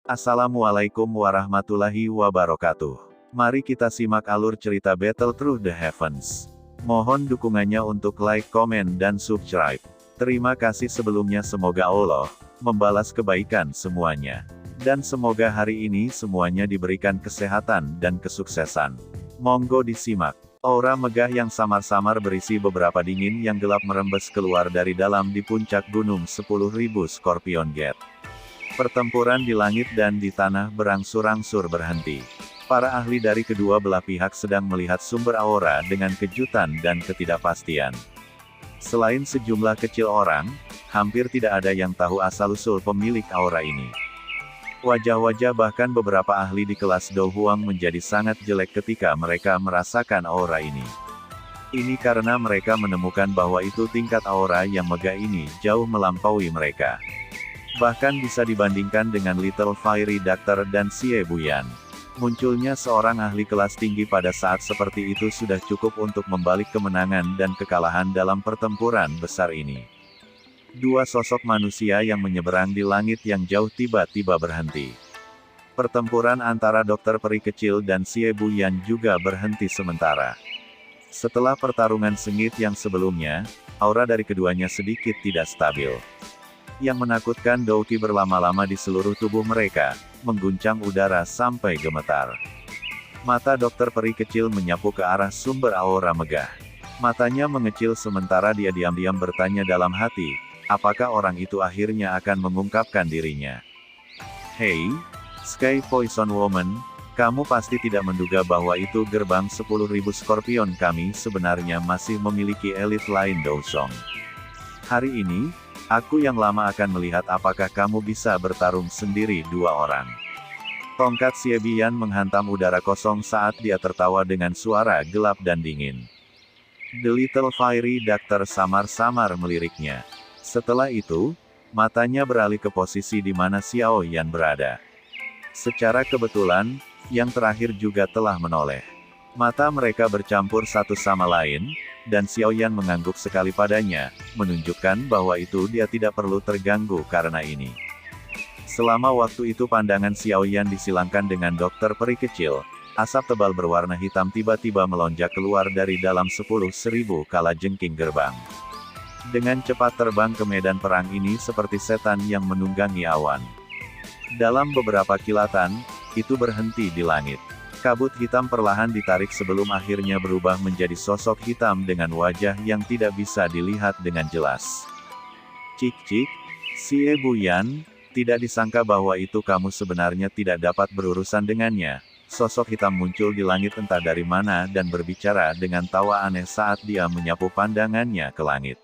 Assalamualaikum warahmatullahi wabarakatuh. Mari kita simak alur cerita Battle Through the Heavens. Mohon dukungannya untuk like, komen, dan subscribe. Terima kasih sebelumnya, semoga Allah membalas kebaikan semuanya. Dan semoga hari ini semuanya diberikan kesehatan dan kesuksesan. Monggo disimak. Aura megah yang samar-samar berisi beberapa dingin yang gelap merembes keluar dari dalam di puncak gunung 10.000 Scorpion Gate. Pertempuran di langit dan di tanah berangsur-angsur berhenti. Para ahli dari kedua belah pihak sedang melihat sumber aura dengan kejutan dan ketidakpastian. Selain sejumlah kecil orang, hampir tidak ada yang tahu asal-usul pemilik aura ini. Wajah-wajah bahkan beberapa ahli di kelas Do Huang menjadi sangat jelek ketika mereka merasakan aura ini. Ini karena mereka menemukan bahwa itu tingkat aura yang megah ini jauh melampaui mereka. Bahkan bisa dibandingkan dengan Little Fiery Doctor dan Xie Buyan. Munculnya seorang ahli kelas tinggi pada saat seperti itu sudah cukup untuk membalik kemenangan dan kekalahan dalam pertempuran besar ini. Dua sosok manusia yang menyeberang di langit yang jauh tiba-tiba berhenti. Pertempuran antara Dokter Peri Kecil dan Xie Buyan juga berhenti sementara. Setelah pertarungan sengit yang sebelumnya, aura dari keduanya sedikit tidak stabil. Yang menakutkan, Douki berlama-lama di seluruh tubuh mereka, mengguncang udara sampai gemetar. Mata Dokter Peri Kecil menyapu ke arah sumber aura megah. Matanya mengecil sementara dia diam-diam bertanya dalam hati, apakah orang itu akhirnya akan mengungkapkan dirinya. Hei, Sky Poison Woman, kamu pasti tidak menduga bahwa itu gerbang 10.000 Scorpion kami sebenarnya masih memiliki elit lain Dousong. Hari ini, aku yang lama akan melihat apakah kamu bisa bertarung sendiri dua orang. Tongkat Xie Bian menghantam udara kosong saat dia tertawa dengan suara gelap dan dingin. The Little Fiery Doctor samar-samar meliriknya. Setelah itu, matanya beralih ke posisi di mana Xiao Yan berada. Secara kebetulan, yang terakhir juga telah menoleh. Mata mereka bercampur satu sama lain, dan Xiao Yan mengangguk sekali padanya, menunjukkan bahwa itu dia tidak perlu terganggu karena ini. Selama waktu itu pandangan Xiao Yan disilangkan dengan Dokter Peri Kecil, asap tebal berwarna hitam tiba-tiba melonjak keluar dari dalam 10.000 kalajengking gerbang. Dengan cepat terbang ke medan perang ini seperti setan yang menunggangi awan. Dalam beberapa kilatan, itu berhenti di langit. Kabut hitam perlahan ditarik sebelum akhirnya berubah menjadi sosok hitam dengan wajah yang tidak bisa dilihat dengan jelas. Cik-cik, Xie Buyan, tidak disangka bahwa itu kamu sebenarnya tidak dapat berurusan dengannya. Sosok hitam muncul di langit entah dari mana dan berbicara dengan tawa aneh saat dia menyapu pandangannya ke langit.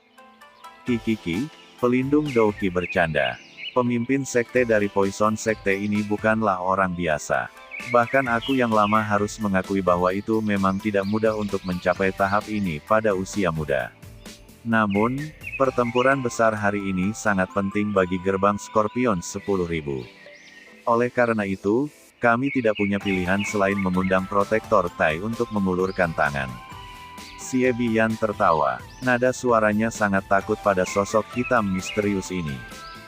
Kikiki, pelindung Douki bercanda. Pemimpin sekte dari Poison Sekte ini bukanlah orang biasa. Bahkan aku yang lama harus mengakui bahwa itu memang tidak mudah untuk mencapai tahap ini pada usia muda. Namun, pertempuran besar hari ini sangat penting bagi gerbang Scorpion 10.000. Oleh karena itu, kami tidak punya pilihan selain mengundang Protektor Tai untuk mengulurkan tangan. Xie Bian tertawa. Nada suaranya sangat takut pada sosok hitam misterius ini.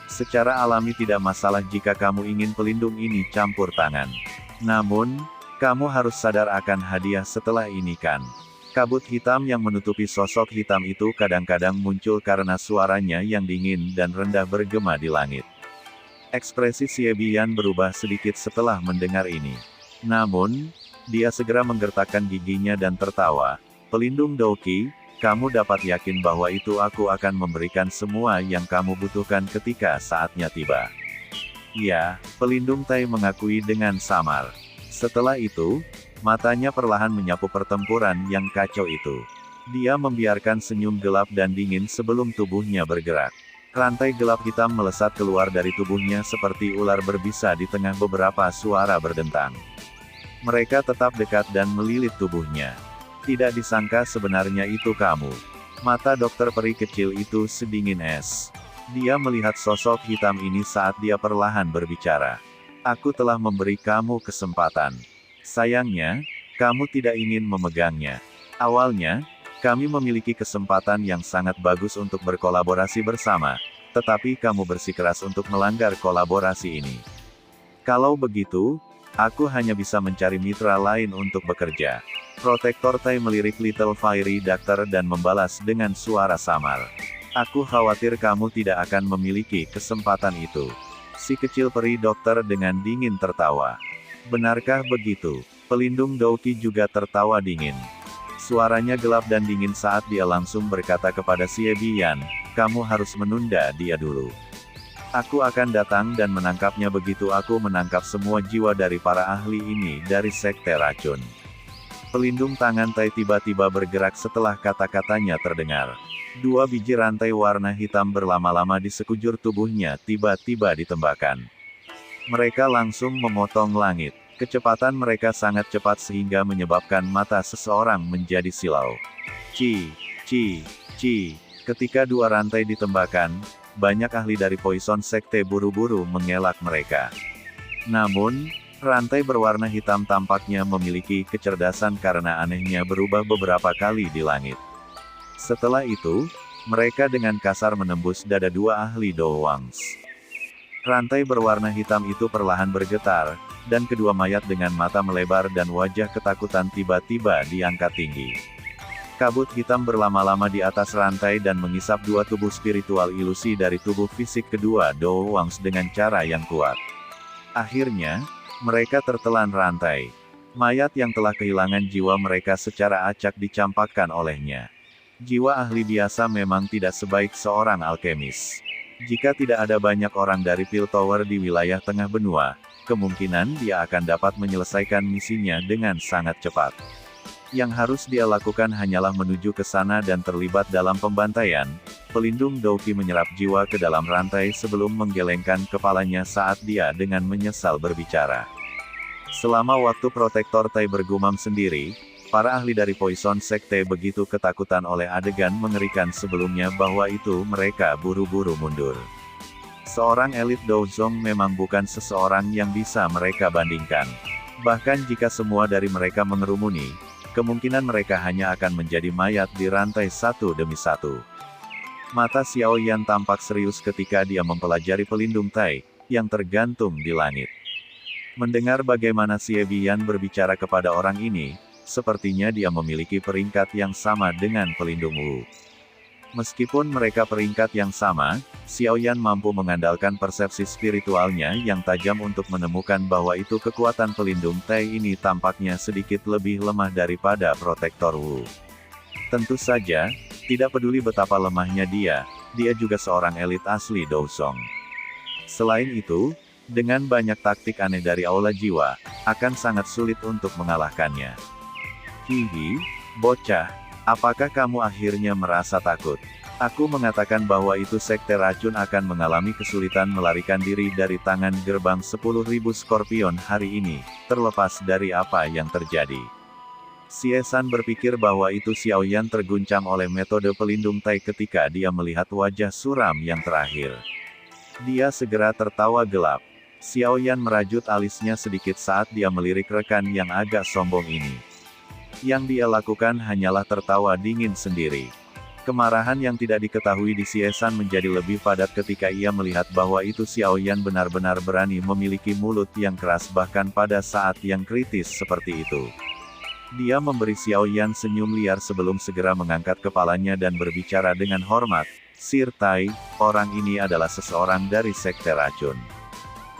Secara alami tidak masalah jika kamu ingin pelindung ini campur tangan. Namun, kamu harus sadar akan hadiah setelah ini kan. Kabut hitam yang menutupi sosok hitam itu kadang-kadang muncul karena suaranya yang dingin dan rendah bergema di langit. Ekspresi Xie Bian berubah sedikit setelah mendengar ini. Namun, dia segera menggertakkan giginya dan tertawa. Pelindung Douki, kamu dapat yakin bahwa itu aku akan memberikan semua yang kamu butuhkan ketika saatnya tiba. Ya, pelindung Tai mengakui dengan samar. Setelah itu, matanya perlahan menyapu pertempuran yang kacau itu. Dia membiarkan senyum gelap dan dingin sebelum tubuhnya bergerak. Rantai gelap hitam melesat keluar dari tubuhnya seperti ular berbisa di tengah beberapa suara berdentang. Mereka tetap dekat dan melilit tubuhnya. Tidak disangka sebenarnya itu kamu. Mata Dokter Peri Kecil itu sedingin es. Dia melihat sosok hitam ini saat dia perlahan berbicara. Aku telah memberi kamu kesempatan. Sayangnya, kamu tidak ingin memegangnya. Awalnya, kami memiliki kesempatan yang sangat bagus untuk berkolaborasi bersama, tetapi kamu bersikeras untuk melanggar kolaborasi ini. Kalau begitu, aku hanya bisa mencari mitra lain untuk bekerja. Protektor Tai melirik Little Fairy Doctor dan membalas dengan suara samar. Aku khawatir kamu tidak akan memiliki kesempatan itu. Si kecil peri dokter dengan dingin tertawa. Benarkah begitu? Pelindung Douki juga tertawa dingin. Suaranya gelap dan dingin saat dia langsung berkata kepada Xie Bian, kamu harus menunda dia dulu. Aku akan datang dan menangkapnya begitu aku menangkap semua jiwa dari para ahli ini dari sekte racun. Pelindung tangan Tai tiba-tiba bergerak setelah kata-katanya terdengar. 2 biji rantai warna hitam berlama-lama di sekujur tubuhnya tiba-tiba ditembakkan. Mereka langsung memotong langit. Kecepatan mereka sangat cepat sehingga menyebabkan mata seseorang menjadi silau. Ci. Ketika 2 rantai ditembakkan, banyak ahli dari Poison Sekte buru-buru mengelak mereka. Namun, rantai berwarna hitam tampaknya memiliki kecerdasan karena anehnya berubah beberapa kali di langit. Setelah itu, mereka dengan kasar menembus dada 2 ahli Dowangs. Rantai berwarna hitam itu perlahan bergetar, dan kedua mayat dengan mata melebar dan wajah ketakutan tiba-tiba diangkat tinggi. Kabut hitam berlama-lama di atas rantai dan mengisap 2 tubuh spiritual ilusi dari tubuh fisik kedua Dowangs dengan cara yang kuat. Akhirnya, mereka tertelan rantai. Mayat yang telah kehilangan jiwa mereka secara acak dicampakkan olehnya. Jiwa ahli biasa memang tidak sebaik seorang alkemis. Jika tidak ada banyak orang dari Piltover di wilayah tengah benua, kemungkinan dia akan dapat menyelesaikan misinya dengan sangat cepat. Yang harus dia lakukan hanyalah menuju ke sana dan terlibat dalam pembantaian. Pelindung Douki menyerap jiwa ke dalam rantai sebelum menggelengkan kepalanya saat dia dengan menyesal berbicara. Selama waktu Protektor Tai bergumam sendiri, para ahli dari Poison Sekte begitu ketakutan oleh adegan mengerikan sebelumnya bahwa itu mereka buru-buru mundur. Seorang elit Douzong memang bukan seseorang yang bisa mereka bandingkan. Bahkan jika semua dari mereka mengerumuni, kemungkinan mereka hanya akan menjadi mayat di rantai satu demi satu. Mata Xiao Yan tampak serius ketika dia mempelajari pelindung Tai, yang tergantung di langit. Mendengar bagaimana Xie Bian berbicara kepada orang ini, sepertinya dia memiliki peringkat yang sama dengan pelindung Wu. Meskipun mereka peringkat yang sama, Xiao Yan mampu mengandalkan persepsi spiritualnya yang tajam untuk menemukan bahwa itu kekuatan pelindung Tai ini tampaknya sedikit lebih lemah daripada Protektor Wu. Tentu saja, tidak peduli betapa lemahnya dia juga seorang elit asli Douzong. Selain itu, dengan banyak taktik aneh dari Aula Jiwa, akan sangat sulit untuk mengalahkannya. Hihi, bocah, apakah kamu akhirnya merasa takut? Aku mengatakan bahwa itu sekte racun akan mengalami kesulitan melarikan diri dari tangan gerbang 10.000 Skorpion hari ini, terlepas dari apa yang terjadi. Xie San berpikir bahwa itu Xiao Yan terguncang oleh metode pelindung Tai ketika dia melihat wajah suram yang terakhir. Dia segera tertawa gelap. Xiao Yan merajut alisnya sedikit saat dia melirik rekan yang agak sombong ini. Yang dia lakukan hanyalah tertawa dingin sendiri. Kemarahan yang tidak diketahui di Xie San menjadi lebih padat ketika ia melihat bahwa itu Xiao Yan benar-benar berani memiliki mulut yang keras bahkan pada saat yang kritis seperti itu. Dia memberi Xiao Yan senyum liar sebelum segera mengangkat kepalanya dan berbicara dengan hormat, Sir Tai, orang ini adalah seseorang dari sekte racun.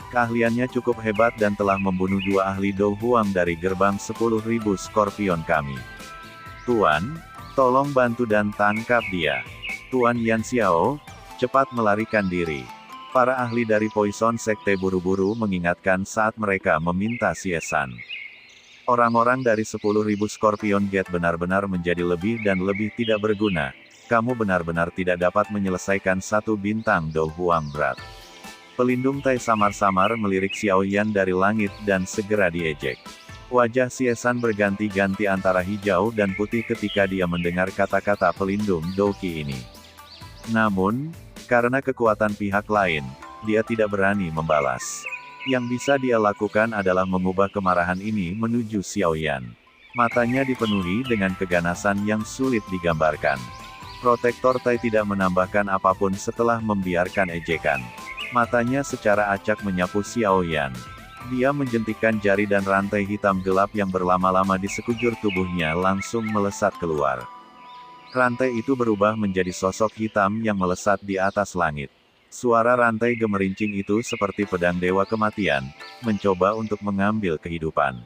Keahliannya cukup hebat dan telah membunuh 2 ahli Dou Huang dari gerbang 10.000 Skorpion kami. Tuan, tolong bantu dan tangkap dia. Tuan Yan Xiao, cepat melarikan diri. Para ahli dari Poison Sekte buru-buru mengingatkan saat mereka meminta Xie San. Orang-orang dari 10.000 Scorpion Gate benar-benar menjadi lebih dan lebih tidak berguna. Kamu benar-benar tidak dapat menyelesaikan 1 bintang Dou Huang berat. Pelindung Tai samar-samar melirik Xiao Yan dari langit dan segera diejek. Wajah Xie San berganti-ganti antara hijau dan putih ketika dia mendengar kata-kata pelindung Douki ini. Namun, karena kekuatan pihak lain, dia tidak berani membalas. Yang bisa dia lakukan adalah mengubah kemarahan ini menuju Xiao Yan. Matanya dipenuhi dengan keganasan yang sulit digambarkan. Protektor Tai tidak menambahkan apapun setelah membiarkan ejekan. Matanya secara acak menyapu Xiao Yan. Dia menjentikkan jari dan rantai hitam gelap yang berlama-lama di sekujur tubuhnya langsung melesat keluar. Rantai itu berubah menjadi sosok hitam yang melesat di atas langit. Suara rantai gemerincing itu seperti pedang dewa kematian, mencoba untuk mengambil kehidupan.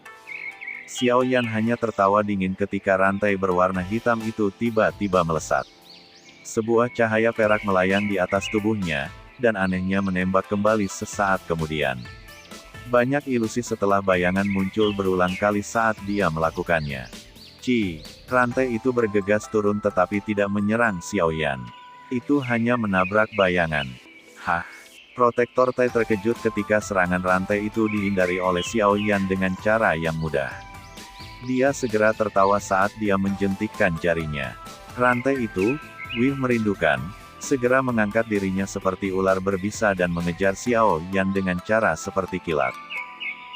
Xiao Yan hanya tertawa dingin ketika rantai berwarna hitam itu tiba-tiba melesat. Sebuah cahaya perak melayang di atas tubuhnya, dan anehnya menembak kembali sesaat kemudian. Banyak ilusi setelah bayangan muncul berulang kali saat dia melakukannya. Rantai itu bergegas turun tetapi tidak menyerang Xiao Yan. Itu hanya menabrak bayangan. Protektor Tai terkejut ketika serangan rantai itu dihindari oleh Xiao Yan dengan cara yang mudah. Dia segera tertawa saat dia menjentikkan jarinya. Rantai itu, merindukan, segera mengangkat dirinya seperti ular berbisa dan mengejar Xiao Yan dengan cara seperti kilat.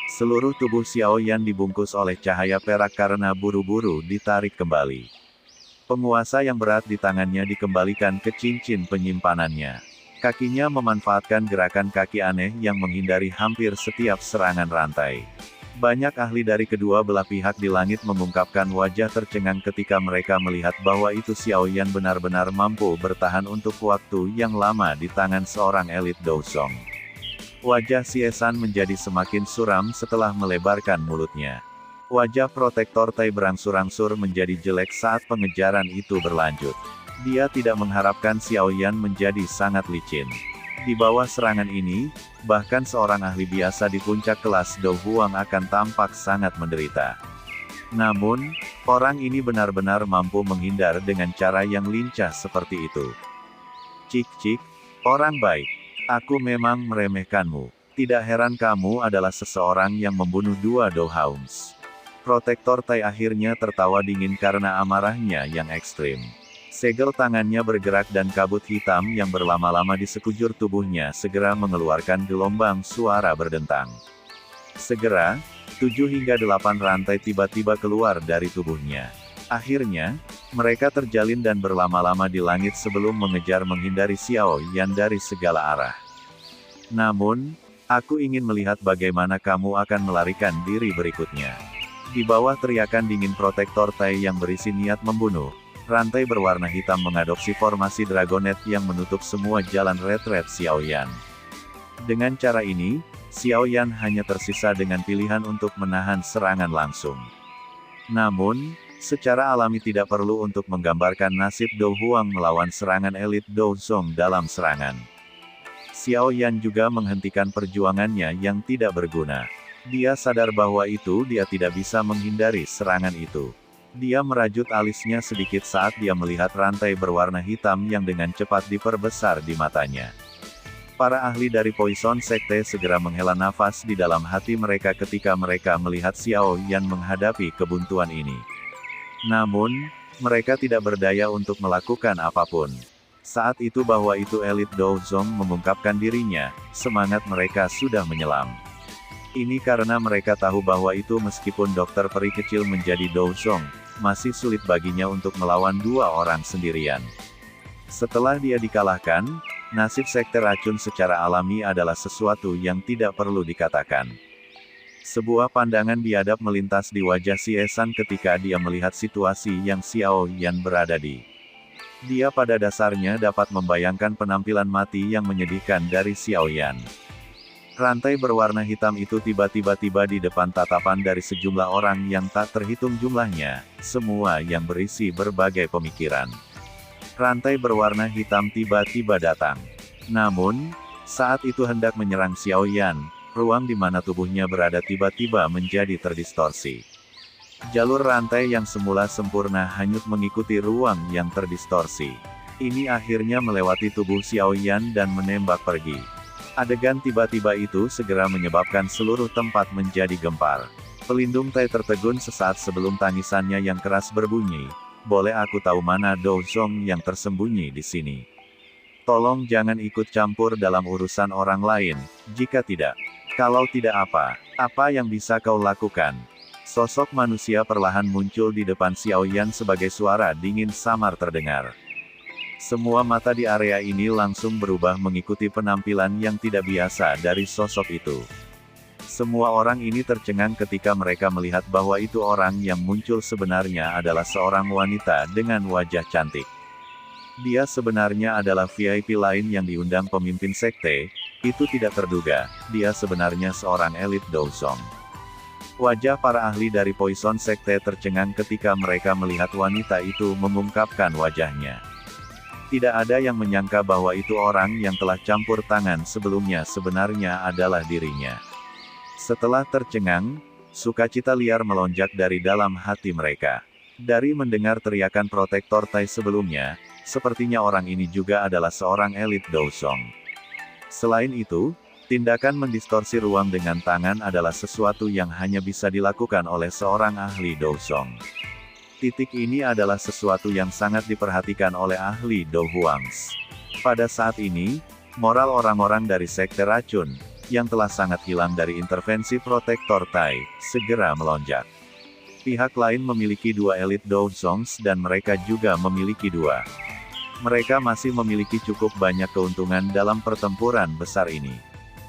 Seluruh tubuh Xiao Yan dibungkus oleh cahaya perak karena buru-buru ditarik kembali. Penguasa yang berat di tangannya dikembalikan ke cincin penyimpanannya. Kakinya memanfaatkan gerakan kaki aneh yang menghindari hampir setiap serangan rantai. Banyak ahli dari kedua belah pihak di langit mengungkapkan wajah tercengang ketika mereka melihat bahwa itu Xiao Yan benar-benar mampu bertahan untuk waktu yang lama di tangan seorang elit Douzong. Wajah Xie San menjadi semakin suram setelah melebarkan mulutnya. Wajah protektor Tai berangsur-angsur menjadi jelek saat pengejaran itu berlanjut. Dia tidak mengharapkan Xiao Yan menjadi sangat licin. Di bawah serangan ini, bahkan seorang ahli biasa di puncak kelas Dou Huang akan tampak sangat menderita. Namun, orang ini benar-benar mampu menghindar dengan cara yang lincah seperti itu. Cik, orang baik. Aku memang meremehkanmu. Tidak heran kamu adalah seseorang yang membunuh dua Dou Hounds. Protektor Tai akhirnya tertawa dingin karena amarahnya yang ekstrim. Segel tangannya bergerak dan kabut hitam yang berlama-lama di sekujur tubuhnya segera mengeluarkan gelombang suara berdentang. Segera, 7 hingga 8 rantai tiba-tiba keluar dari tubuhnya. Akhirnya, mereka terjalin dan berlama-lama di langit sebelum mengejar menghindari Xiao Yan dari segala arah. Namun, aku ingin melihat bagaimana kamu akan melarikan diri berikutnya. Di bawah teriakan dingin protektor Tai yang berisi niat membunuh, rantai berwarna hitam mengadopsi formasi Dragonet yang menutup semua jalan retret Xiao Yan. Dengan cara ini, Xiao Yan hanya tersisa dengan pilihan untuk menahan serangan langsung. Namun, secara alami tidak perlu untuk menggambarkan nasib Dou Huang melawan serangan elit Douzong dalam serangan. Xiao Yan juga menghentikan perjuangannya yang tidak berguna. Dia sadar bahwa dia tidak bisa menghindari serangan itu. Dia merajut alisnya sedikit saat dia melihat rantai berwarna hitam yang dengan cepat diperbesar di matanya. Para ahli dari Poison Sekte segera menghela nafas di dalam hati mereka ketika mereka melihat Xiao Yan menghadapi kebuntuan ini. Namun, mereka tidak berdaya untuk melakukan apapun. Saat itu bahwa itu elit Douzong mengungkapkan dirinya, semangat mereka sudah menyelam. Ini karena mereka tahu bahwa itu meskipun dokter peri kecil menjadi Douzong, masih sulit baginya untuk melawan dua orang sendirian. Setelah dia dikalahkan, nasib sekte racun secara alami adalah sesuatu yang tidak perlu dikatakan. Sebuah pandangan biadab melintas di wajah Xie San ketika dia melihat situasi yang Xiao Yan berada di. Dia pada dasarnya dapat membayangkan penampilan mati yang menyedihkan dari Xiao Yan. Rantai berwarna hitam itu tiba-tiba tiba di depan tatapan dari sejumlah orang yang tak terhitung jumlahnya, semua yang berisi berbagai pemikiran. Rantai berwarna hitam tiba-tiba datang. Namun, saat itu hendak menyerang Xiao Yan, ruang di mana tubuhnya berada tiba-tiba menjadi terdistorsi. Jalur rantai yang semula sempurna hanyut mengikuti ruang yang terdistorsi. Ini akhirnya melewati tubuh Xiao Yan dan menembak pergi. Adegan tiba-tiba itu segera menyebabkan seluruh tempat menjadi gempar. Pelindung Tai tertegun sesaat sebelum tangisannya yang keras berbunyi. Boleh aku tahu mana Douzong yang tersembunyi di sini? Tolong jangan ikut campur dalam urusan orang lain, jika tidak. Kalau tidak apa yang bisa kau lakukan? Sosok manusia perlahan muncul di depan Xiao Yan sebagai suara dingin samar terdengar. Semua mata di area ini langsung berubah mengikuti penampilan yang tidak biasa dari sosok itu. Semua orang ini tercengang ketika mereka melihat bahwa itu orang yang muncul sebenarnya adalah seorang wanita dengan wajah cantik. Dia sebenarnya adalah VIP lain yang diundang pemimpin sekte. Itu tidak terduga, dia sebenarnya seorang elit Douzong. Wajah para ahli dari Poison Sekte tercengang ketika mereka melihat wanita itu mengungkapkan wajahnya. Tidak ada yang menyangka bahwa itu orang yang telah campur tangan sebelumnya sebenarnya adalah dirinya. Setelah tercengang, sukacita liar melonjak dari dalam hati mereka. Dari mendengar teriakan protektor Tai sebelumnya, sepertinya orang ini juga adalah seorang elit Douzong. Selain itu, tindakan mendistorsi ruang dengan tangan adalah sesuatu yang hanya bisa dilakukan oleh seorang ahli Douzong. Titik ini adalah sesuatu yang sangat diperhatikan oleh ahli Do Huangs. Pada saat ini, moral orang-orang dari Sekte Racun, yang telah sangat hilang dari intervensi protektor Tai, segera melonjak. Pihak lain memiliki 2 elit Douzongs dan mereka juga memiliki 2. Mereka masih memiliki cukup banyak keuntungan dalam pertempuran besar ini.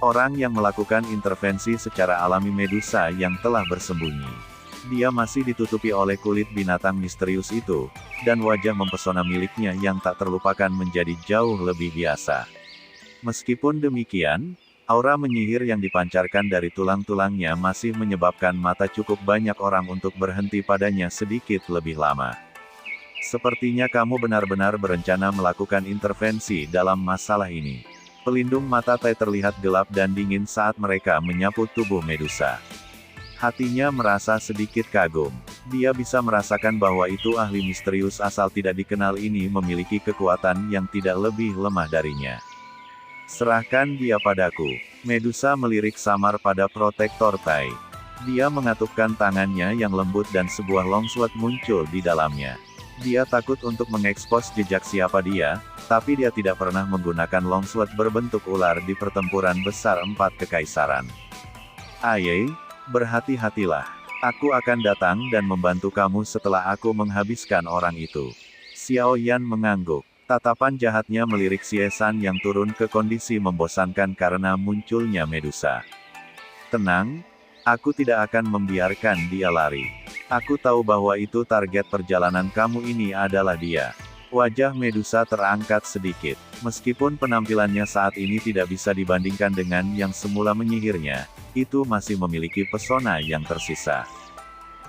Orang yang melakukan intervensi secara alami Medusa yang telah bersembunyi. Dia masih ditutupi oleh kulit binatang misterius itu, dan wajah mempesona miliknya yang tak terlupakan menjadi jauh lebih biasa. Meskipun demikian, aura menyihir yang dipancarkan dari tulang-tulangnya masih menyebabkan mata cukup banyak orang untuk berhenti padanya sedikit lebih lama. Sepertinya kamu benar-benar berencana melakukan intervensi dalam masalah ini. Pelindung mata Tai terlihat gelap dan dingin saat mereka menyapu tubuh Medusa. Hatinya merasa sedikit kagum. Dia bisa merasakan bahwa itu ahli misterius asal tidak dikenal ini memiliki kekuatan yang tidak lebih lemah darinya. Serahkan dia padaku. Medusa melirik samar pada protektor Tai. Dia mengatupkan tangannya yang lembut dan sebuah longsword muncul di dalamnya. Dia takut untuk mengekspos jejak siapa dia, tapi dia tidak pernah menggunakan longsword berbentuk ular di pertempuran besar 4 kekaisaran. Aye, berhati-hatilah. Aku akan datang dan membantu kamu setelah aku menghabiskan orang itu. Xiao Yan mengangguk. Tatapan jahatnya melirik Xie San yang turun ke kondisi membosankan karena munculnya Medusa. Tenang, aku tidak akan membiarkan dia lari. Aku tahu bahwa itu target perjalanan kamu ini adalah dia. Wajah Medusa terangkat sedikit. Meskipun penampilannya saat ini tidak bisa dibandingkan dengan yang semula menyihirnya, itu masih memiliki pesona yang tersisa.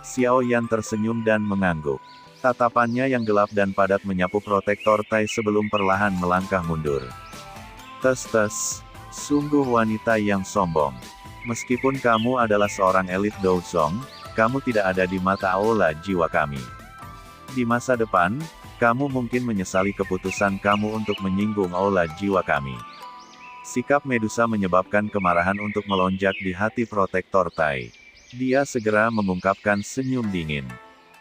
Xiao Yan tersenyum dan mengangguk. Tatapannya yang gelap dan padat menyapu protektor Tai sebelum perlahan melangkah mundur. Tes, sungguh wanita yang sombong. Meskipun kamu adalah seorang elit Douzong, kamu tidak ada di mata aula jiwa kami. Di masa depan, kamu mungkin menyesali keputusan kamu untuk menyinggung aula jiwa kami. Sikap Medusa menyebabkan kemarahan untuk melonjak di hati protektor Tai. Dia segera mengungkapkan senyum dingin.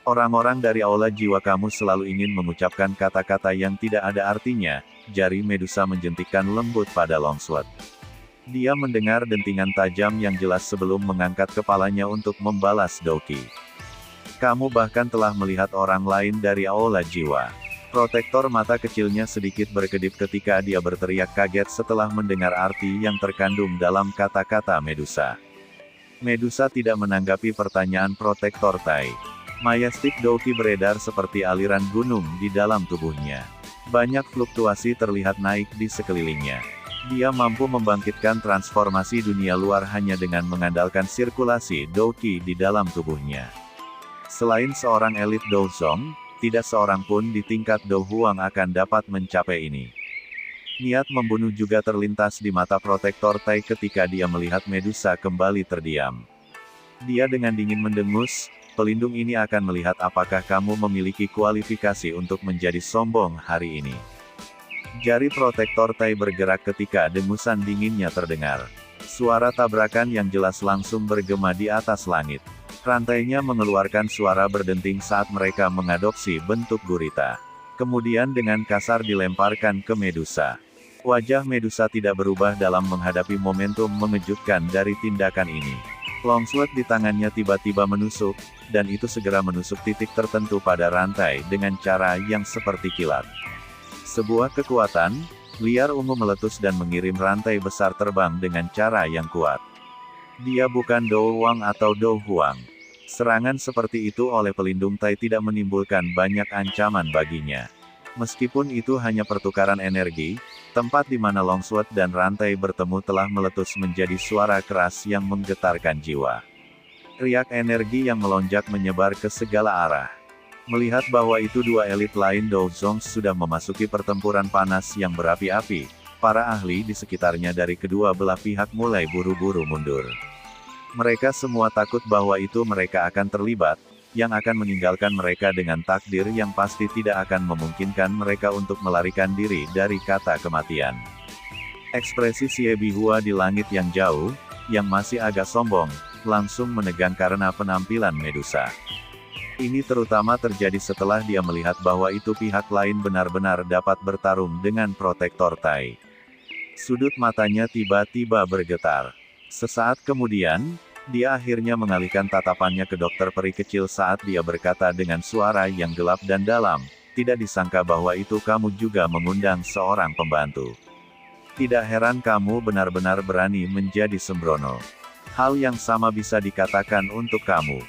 Orang-orang dari aula jiwa kamu selalu ingin mengucapkan kata-kata yang tidak ada artinya. Jari Medusa menjentikkan lembut pada longsword. Dia mendengar dentingan tajam yang jelas sebelum mengangkat kepalanya untuk membalas Doki. Kamu bahkan telah melihat orang lain dari aula jiwa. Protektor mata kecilnya sedikit berkedip ketika dia berteriak kaget setelah mendengar arti yang terkandung dalam kata-kata Medusa. Medusa tidak menanggapi pertanyaan protektor Tai. Majestic Doki beredar seperti aliran gunung di dalam tubuhnya. Banyak fluktuasi terlihat naik di sekelilingnya. Dia mampu membangkitkan transformasi dunia luar hanya dengan mengandalkan sirkulasi Doki di dalam tubuhnya. Selain seorang elit Douzong, tidak seorang pun di tingkat Do Huang akan dapat mencapai ini. Niat membunuh juga terlintas di mata protektor Tai ketika dia melihat Medusa kembali terdiam. Dia dengan dingin mendengus, pelindung ini akan melihat apakah kamu memiliki kualifikasi untuk menjadi sombong hari ini. Jari protektor Tai bergerak ketika dengusan dinginnya terdengar. Suara tabrakan yang jelas langsung bergema di atas langit. Rantainya mengeluarkan suara berdenting saat mereka mengadopsi bentuk gurita. Kemudian dengan kasar dilemparkan ke Medusa. Wajah Medusa tidak berubah dalam menghadapi momentum mengejutkan dari tindakan ini. Longsword di tangannya tiba-tiba menusuk, dan itu segera menusuk titik tertentu pada rantai dengan cara yang seperti kilat. Sebuah kekuatan liar ungu meletus dan mengirim rantai besar terbang dengan cara yang kuat. Dia bukan Do Wang atau Do Huang. Serangan seperti itu oleh pelindung Tai tidak menimbulkan banyak ancaman baginya. Meskipun itu hanya pertukaran energi, tempat di mana longsword dan rantai bertemu telah meletus menjadi suara keras yang menggetarkan jiwa. Riak energi yang melonjak menyebar ke segala arah. Melihat bahwa itu dua elit lain Douzong sudah memasuki pertempuran panas yang berapi-api, para ahli di sekitarnya dari kedua belah pihak mulai buru-buru mundur. Mereka semua takut bahwa itu mereka akan terlibat, yang akan meninggalkan mereka dengan takdir yang pasti tidak akan memungkinkan mereka untuk melarikan diri dari kata kematian. Ekspresi Xie Bihua di langit yang jauh, yang masih agak sombong, langsung menegang karena penampilan Medusa. Ini terutama terjadi setelah dia melihat bahwa itu pihak lain benar-benar dapat bertarung dengan protektor Tai. Sudut matanya tiba-tiba bergetar. Sesaat kemudian, dia akhirnya mengalihkan tatapannya ke dokter peri kecil saat dia berkata dengan suara yang gelap dan dalam, "Tidak disangka bahwa itu kamu juga mengundang seorang pembantu. Tidak heran kamu benar-benar berani menjadi sembrono. Hal yang sama bisa dikatakan untuk kamu."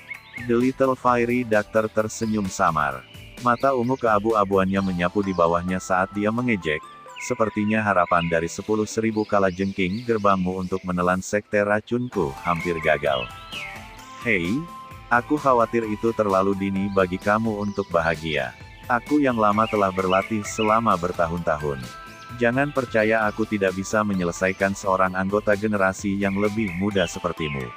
The Little Fiery Doctor tersenyum samar. Mata ungu keabu-abuannya menyapu di bawahnya saat dia mengejek, sepertinya harapan dari 10.000 kalajengking gerbangmu untuk menelan sekte racunku hampir gagal. Hei, aku khawatir itu terlalu dini bagi kamu untuk bahagia. Aku yang lama telah berlatih selama bertahun-tahun. Jangan percaya aku tidak bisa menyelesaikan seorang anggota generasi yang lebih muda sepertimu.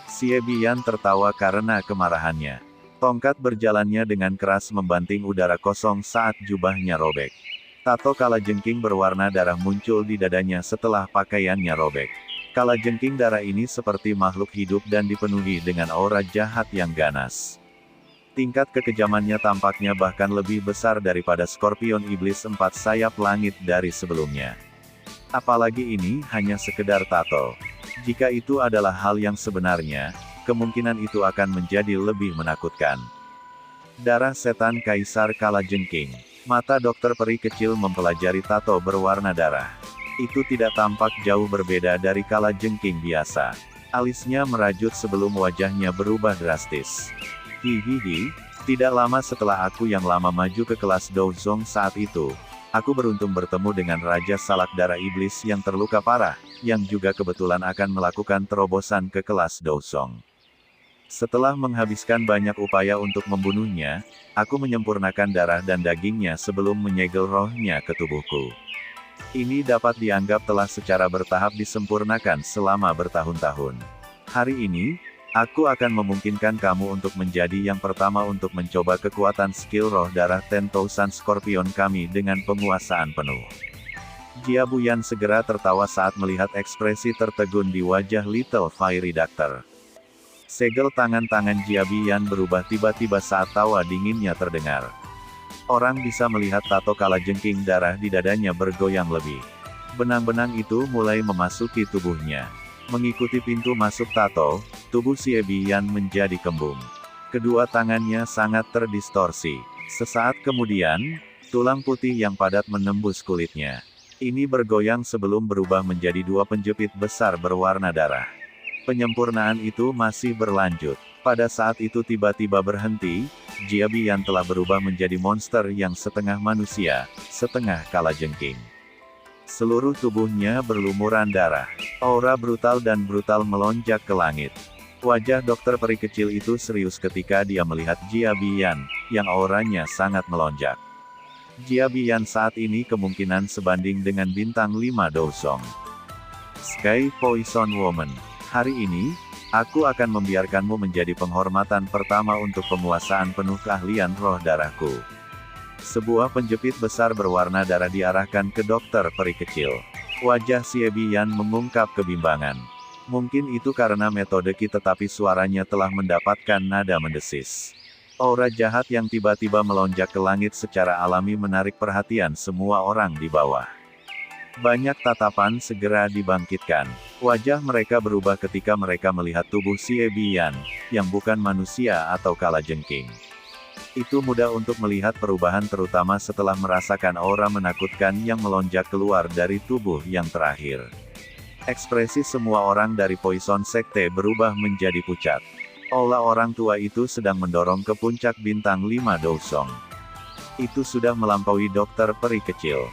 Xie Biyan tertawa karena kemarahannya. Tongkat berjalannya dengan keras membanting udara kosong saat jubahnya robek. Tato kalajengking berwarna darah muncul di dadanya setelah pakaiannya robek. Kalajengking darah ini seperti makhluk hidup dan dipenuhi dengan aura jahat yang ganas. Tingkat kekejamannya tampaknya bahkan lebih besar daripada Skorpion Iblis 4 sayap langit dari sebelumnya. Apalagi ini hanya sekedar tato. Jika itu adalah hal yang sebenarnya, kemungkinan itu akan menjadi lebih menakutkan. Darah setan Kaisar Kalajengking. Mata dokter peri kecil mempelajari tato berwarna darah. Itu tidak tampak jauh berbeda dari kalajengking biasa. Alisnya merajut sebelum wajahnya berubah drastis. Hihihi, tidak lama setelah aku yang lama maju ke kelas Douzong saat itu, aku beruntung bertemu dengan Raja Salak Darah Iblis yang terluka parah, yang juga kebetulan akan melakukan terobosan ke kelas Douzong. Setelah menghabiskan banyak upaya untuk membunuhnya, aku menyempurnakan darah dan dagingnya sebelum menyegel rohnya ke tubuhku. Ini dapat dianggap telah secara bertahap disempurnakan selama bertahun-tahun. Hari ini, aku akan memungkinkan kamu untuk menjadi yang pertama untuk mencoba kekuatan skill roh darah 10,000 Scorpion kami dengan penguasaan penuh. Jia Buyan segera tertawa saat melihat ekspresi tertegun di wajah Little Fiery Doctor. Segel tangan-tangan Jia Buyan berubah tiba-tiba saat tawa dinginnya terdengar. Orang bisa melihat tato kalajengking darah di dadanya bergoyang lebih. Benang-benang itu mulai memasuki tubuhnya. Mengikuti pintu masuk tato, tubuh Xie Biyan menjadi kembung. Kedua tangannya sangat terdistorsi. Sesaat kemudian, tulang putih yang padat menembus kulitnya. Ini bergoyang sebelum berubah menjadi dua penjepit besar berwarna darah. Penyempurnaan itu masih berlanjut. Pada saat itu tiba-tiba berhenti, Jia Biyan telah berubah menjadi monster yang setengah manusia, setengah kalajengking. Seluruh tubuhnya berlumuran darah. Aura brutal melonjak ke langit. Wajah dokter peri kecil itu serius ketika dia melihat Jia Biyan, yang auranya sangat melonjak. Jia Biyan saat ini kemungkinan sebanding dengan bintang 5 Douzong. Sky Poison Woman. Hari ini, aku akan membiarkanmu menjadi penghormatan pertama untuk penguasaan penuh keahlian roh darahku. Sebuah penjepit besar berwarna darah diarahkan ke dokter peri kecil. Wajah Xie Biyan mengungkap kebimbangan. Mungkin itu karena metode Qi tetapi suaranya telah mendapatkan nada mendesis. Aura jahat yang tiba-tiba melonjak ke langit secara alami menarik perhatian semua orang di bawah. Banyak tatapan segera dibangkitkan. Wajah mereka berubah ketika mereka melihat tubuh Xie Biyan, yang bukan manusia atau kalajengking. Itu mudah untuk melihat perubahan terutama setelah merasakan aura menakutkan yang melonjak keluar dari tubuh yang terakhir. Ekspresi semua orang dari Poison Sekte berubah menjadi pucat. Olah orang tua itu sedang mendorong ke puncak bintang 5 Dousong. Itu sudah melampaui dokter peri kecil.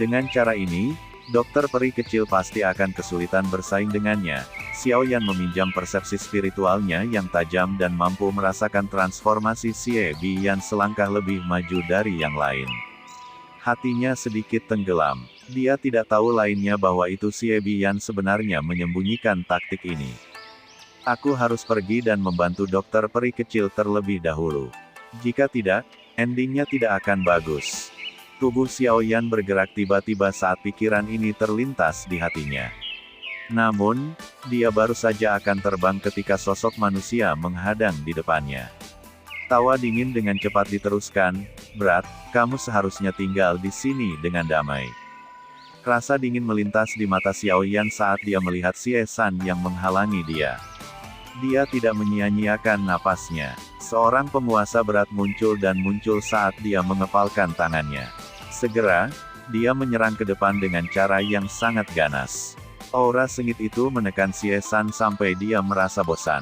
Dengan cara ini, dokter peri kecil pasti akan kesulitan bersaing dengannya. Xiao Yan meminjam persepsi spiritualnya yang tajam dan mampu merasakan transformasi Xie Biyan selangkah lebih maju dari yang lain. Hatinya sedikit tenggelam. Dia tidak tahu lainnya bahwa itu Xie Biyan sebenarnya menyembunyikan taktik ini. Aku harus pergi dan membantu dokter peri kecil terlebih dahulu. Jika tidak, endingnya tidak akan bagus. Tubuh Xiao Yan bergerak tiba-tiba saat pikiran ini terlintas di hatinya. Namun, dia baru saja akan terbang ketika sosok manusia menghadang di depannya. Tawa dingin dengan cepat diteruskan, "Berat, kamu seharusnya tinggal di sini dengan damai." Rasa dingin melintas di mata Xiao Yan saat dia melihat Xie San yang menghalangi dia. Dia tidak menyia-nyiakan napasnya. Seorang penguasa berat muncul dan muncul saat dia mengepalkan tangannya. Segera, dia menyerang ke depan dengan cara yang sangat ganas. Aura sengit itu menekan Xie San sampai dia merasa bosan.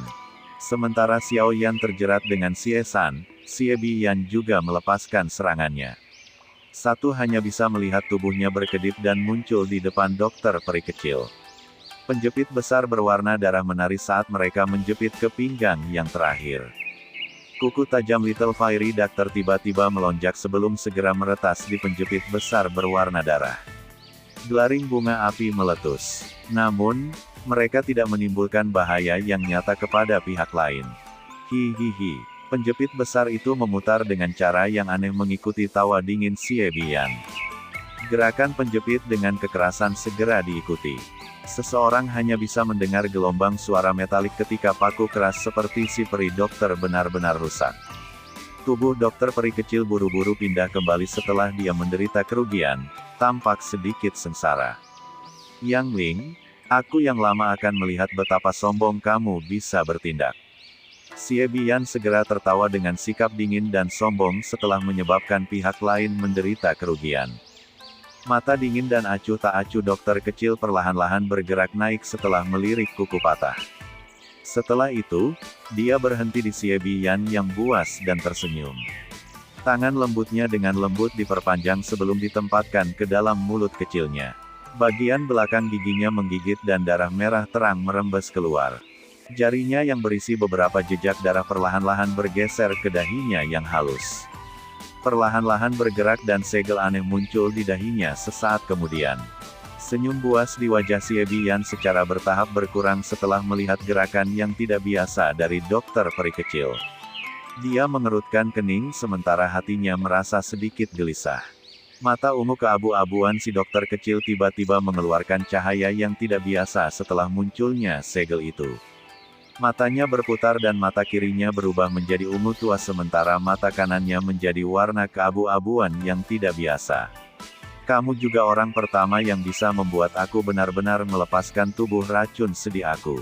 Sementara Xiao Yan terjerat dengan Xie San, Xie Biyan juga melepaskan serangannya. Satu hanya bisa melihat tubuhnya berkedip dan muncul di depan dokter peri kecil. Penjepit besar berwarna darah menari saat mereka menjepit ke pinggang yang terakhir. Kuku tajam Little Fiery Doctor tiba-tiba melonjak sebelum segera meretas di penjepit besar berwarna darah. Gelaring bunga api meletus. Namun, mereka tidak menimbulkan bahaya yang nyata kepada pihak lain. Hihihi. Penjepit besar itu memutar dengan cara yang aneh mengikuti tawa dingin Xie Biyan. Gerakan penjepit dengan kekerasan segera diikuti. Seseorang hanya bisa mendengar gelombang suara metalik ketika paku keras seperti si peri dokter benar-benar rusak. Tubuh dokter peri kecil buru-buru pindah kembali setelah dia menderita kerugian, tampak sedikit sengsara. "Yang Ling, aku yang lama akan melihat betapa sombong kamu bisa bertindak." Xie Biyan segera tertawa dengan sikap dingin dan sombong setelah menyebabkan pihak lain menderita kerugian. Mata dingin dan acuh tak acuh dokter kecil perlahan-lahan bergerak naik setelah melirik kuku patah. Setelah itu, dia berhenti di Xie Biyan yang buas dan tersenyum. Tangan lembutnya dengan lembut diperpanjang sebelum ditempatkan ke dalam mulut kecilnya. Bagian belakang giginya menggigit dan darah merah terang merembes keluar. Jarinya yang berisi beberapa jejak darah perlahan-lahan bergeser ke dahinya yang halus. Perlahan-lahan bergerak dan segel aneh muncul di dahinya sesaat kemudian. Senyum buas di wajah Xie Biyan secara bertahap berkurang setelah melihat gerakan yang tidak biasa dari dokter peri kecil. Dia mengerutkan kening sementara hatinya merasa sedikit gelisah. Mata ungu keabu-abuan si dokter kecil tiba-tiba mengeluarkan cahaya yang tidak biasa setelah munculnya segel itu. Matanya berputar dan mata kirinya berubah menjadi ungu tua sementara mata kanannya menjadi warna keabu-abuan yang tidak biasa. "Kamu juga orang pertama yang bisa membuat aku benar-benar melepaskan tubuh racun sedih aku.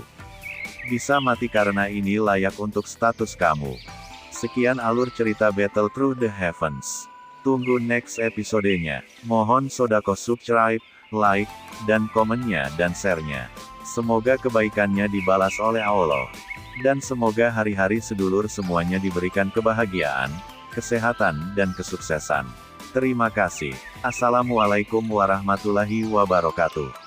Bisa mati karena ini layak untuk status kamu." Sekian alur cerita Battle Through the Heavens. Tunggu next episodenya. Mohon sodako subscribe, like, dan komennya dan share-nya. Semoga kebaikannya dibalas oleh Allah. Dan semoga hari-hari sedulur semuanya diberikan kebahagiaan, kesehatan dan kesuksesan. Terima kasih. Assalamualaikum warahmatullahi wabarakatuh.